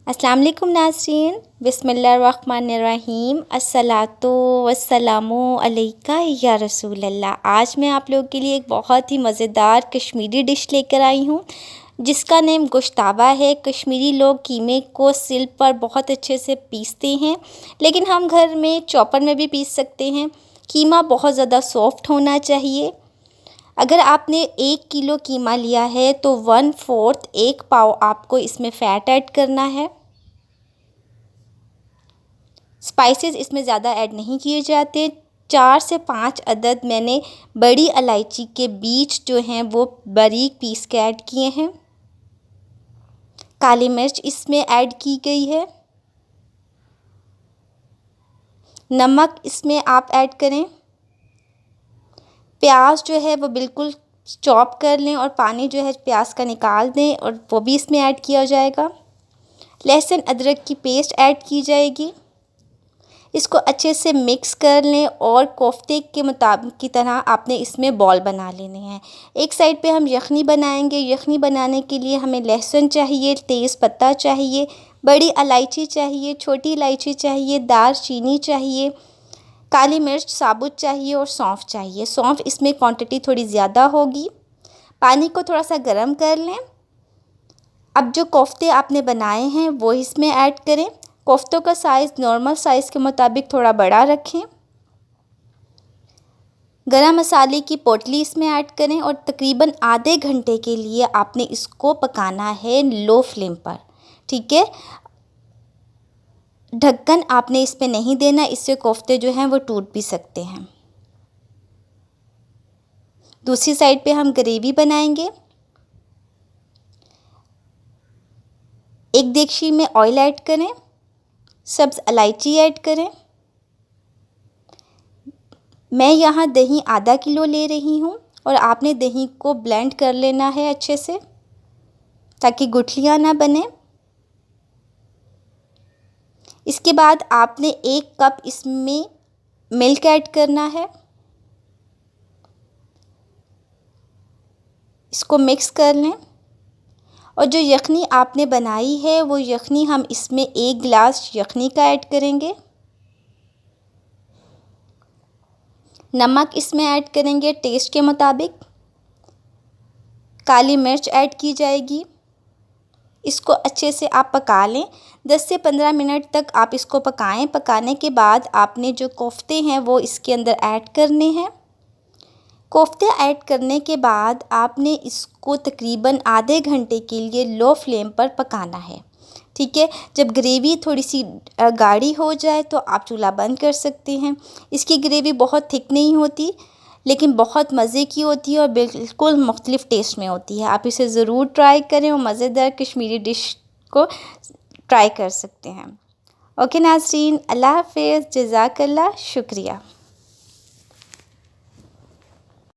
अस्सलाम वालेकुम नाज़रीन, बिस्मिल्लाहिर्रहमानिर्रहीम, अस्सलातु वस्सलामु अलैका या रसूल अल्लाह। आज मैं आप लोगों के लिए एक बहुत ही मज़ेदार कश्मीरी डिश लेकर आई हूँ जिसका नेम गोश्ताबा है। कश्मीरी लोग कीमे को सिल पर बहुत अच्छे से पीसते हैं, लेकिन हम घर में चॉपर में भी पीस सकते हैं। कीमा बहुत ज़्यादा सॉफ्ट होना चाहिए। अगर आपने 1 किलो कीमा लिया है तो 1/4 1 पाव आपको इसमें फ़ैट ऐड करना है। स्पाइसेस इसमें ज़्यादा ऐड नहीं किए जाते। 4 से 5 अदद मैंने बड़ी इलायची के बीज जो हैं वो बारीक पीस के ऐड किए हैं। काली मिर्च इसमें ऐड की गई है। नमक इसमें आप ऐड करें। प्याज जो है वो बिल्कुल चॉप कर लें और पानी जो है प्याज का निकाल दें और वो भी इसमें ऐड किया जाएगा। लहसुन अदरक की पेस्ट ऐड की जाएगी। इसको अच्छे से मिक्स कर लें और कोफ्ते के मुताबिक की तरह आपने इसमें बॉल बना लेने हैं। एक साइड पे हम यखनी बनाएंगे। यखनी बनाने के लिए हमें लहसुन चाहिए, तेज़ पत्ता चाहिए, बड़ी इलायची चाहिए, छोटी इलायची चाहिए, दालचीनी चाहिए, काली मिर्च साबुत चाहिए और सौंफ चाहिए। सौंफ इसमें क्वांटिटी थोड़ी ज़्यादा होगी। पानी को थोड़ा सा गर्म कर लें। अब जो कोफ्ते आपने बनाए हैं वो इसमें ऐड करें। कोफ्तों का साइज़ नॉर्मल साइज़ के मुताबिक थोड़ा बड़ा रखें। गरम मसाले की पोटली इसमें ऐड करें और तकरीबन आधे घंटे के लिए आपने इसको पकाना है लो फ्लेम पर। ठीक है, ढक्कन आपने इस पे नहीं देना, इससे कोफ्ते जो हैं वो टूट भी सकते हैं। दूसरी साइड पे हम ग्रेवी बनाएंगे। एक देगची में ऑयल ऐड करें, सब्ज़ इलायची ऐड करें। मैं यहाँ दही आधा किलो ले रही हूँ और आपने दही को ब्लेंड कर लेना है अच्छे से ताकि गुठलियाँ ना बने। इसके बाद आपने 1 कप इसमें मिल्क ऐड करना है। इसको मिक्स कर लें और जो यखनी आपने बनाई है वो यखनी हम इसमें 1 गिलास यखनी का ऐड करेंगे। नमक इसमें ऐड करेंगे टेस्ट के मुताबिक। काली मिर्च ऐड की जाएगी। इसको अच्छे से आप पका लें। 10 से 15 मिनट तक आप इसको पकाएं। पकाने के बाद आपने जो कोफ्ते हैं वो इसके अंदर ऐड करने हैं। कोफ्ते ऐड करने के बाद आपने इसको तकरीबन आधे घंटे के लिए लो फ्लेम पर पकाना है। ठीक है, जब ग्रेवी थोड़ी सी गाढ़ी हो जाए तो आप चूल्हा बंद कर सकते हैं। इसकी ग्रेवी बहुत थिक नहीं होती लेकिन बहुत मज़े की होती है और बिल्कुल मुख्तलिफ़ टेस्ट में होती है। आप इसे ज़रूर ट्राई करें और मज़ेदार कश्मीरी डिश को ट्राई कर सकते हैं। ओके नाज़रीन, अल्लाह हाफ़िज़, जज़ाकल्लाह, शुक्रिया।